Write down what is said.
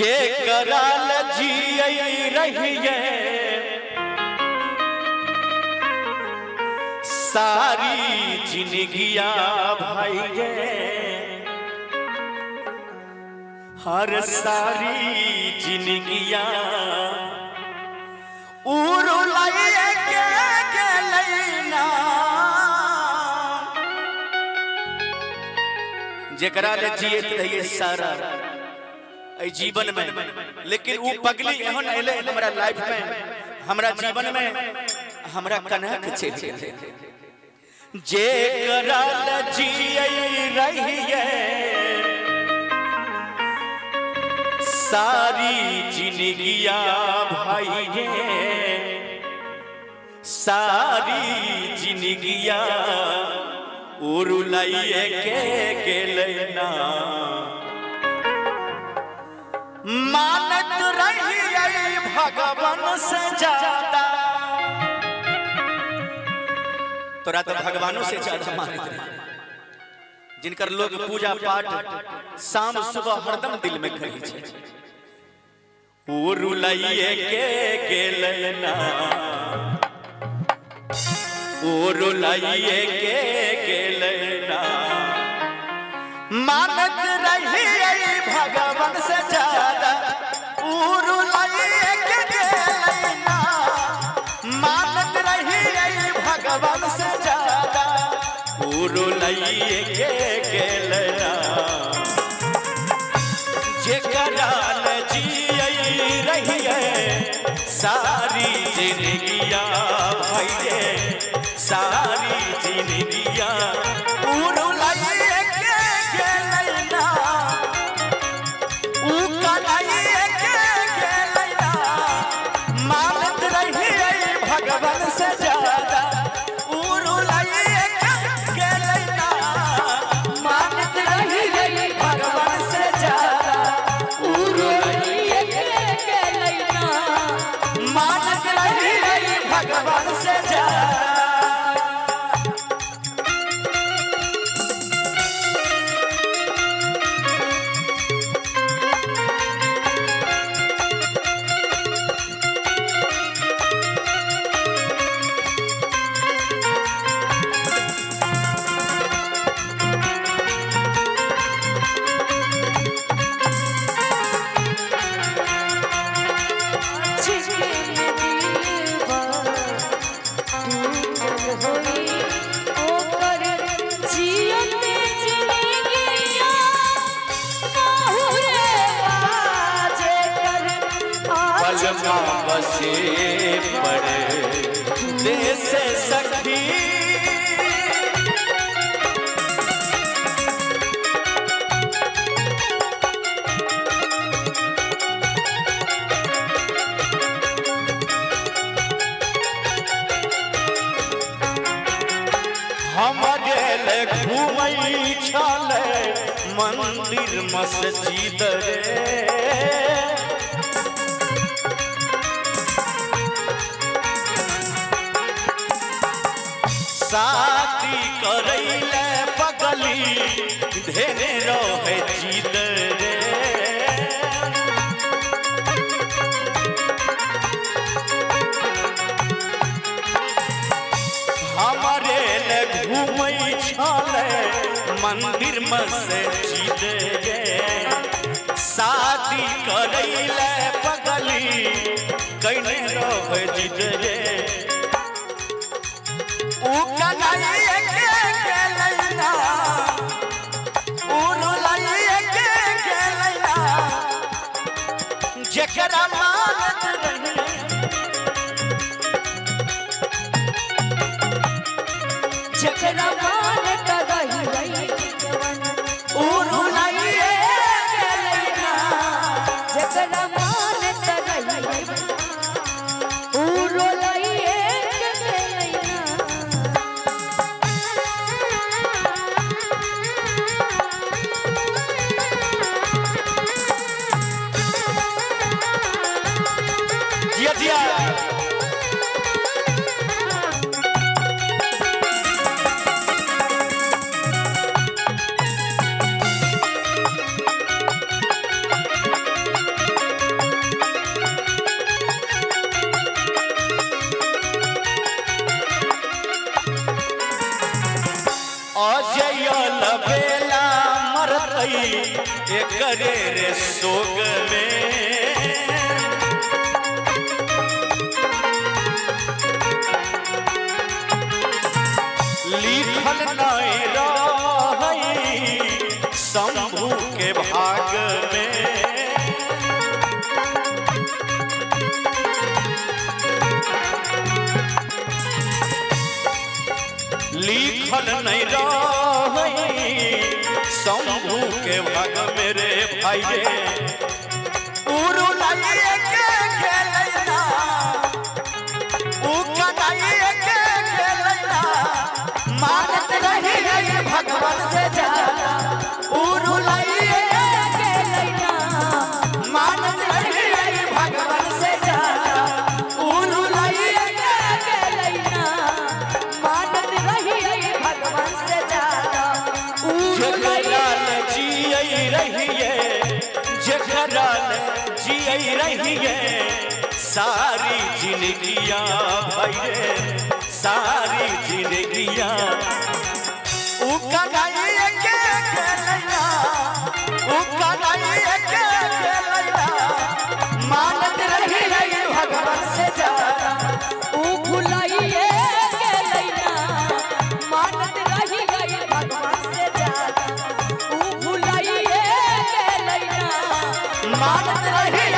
जे कराल जियई रहिए सारी जिंदगिया भाई हर सारी जिंदगिया उरुलाइए के लैना जेकरा ले जियत रहिए सारा जीवन में, लेकिन वो पगली एहन एले हमरा लाइफ में, हमरा जीवन में हमरा कनक चल जे कराल जियई रहिए सारी जिंदगिया भाई सारी जिंदगिया उरुलाइए के लेना मानत रही भगवान से ज्यादा तोरा तो भगवानों से ज्यादा मानत रही जिनकर लोग पूजा पाठ शाम सुबह हरदम दिल में करी छे उरुलाइए के लेना उरुलाइए के लेना मानत रही भगवान से ज्यादा उरुलाइए के लेना मानत रही भगवान से ज्यादा उरुलाइए के लेना जे कराल जियई रहिए सारी जिंदगिया भइए सारी जिंदगिया उरुलाइए के लेना उ कराइए के लेना मानत रही भगवान से ज्यादा उरुलाइए के लेना मानत रही भगवान से ज्यादा उरुलाइए के लेना मानत रही भगवान से ज्यादा बसे पड़े देश सखी हम गेल घूमई छले मंदिर मस्जिद रे शादी करैले पगली धेने रहे जीत रे हमारे ले घूमई छले मंदिर मस्जिद गे शादी करैले पगली कइने रहे जीत रे उरुलाइए के लेना उरुलाइए के लेना जेकरा मानत रही जेकरा मानत रही उरुलाइए के लेना जेकरा मानत रही उरुलाइए के लेना एकरे रे सोग में लिखल नहीं रही शंभू के भाग में लिखल नहीं रही शंभू के भाग मेरे भाई उरुलाइए के खेलैना उ कनाइए के खेलैना मानत रही भगवान से ज्यादा उरुलाइए के खेलैना मानत रही भगवान से ज्यादा उरुलाइए के खेलैना मानत रही भगवान से ज्यादा उरुलाइए जियै रहिए जखराल जियै रहिए सारी जिंदगियां भैरे सारी जिंदगियां उ कनाइए के खेलैना उ कनाइए के खेलैना मानत रही भगवान से ज्यादा उ भुलाइए खेलैना मानत रही भगवान से ज्यादा उ भुलाइए खेलैना मानत रही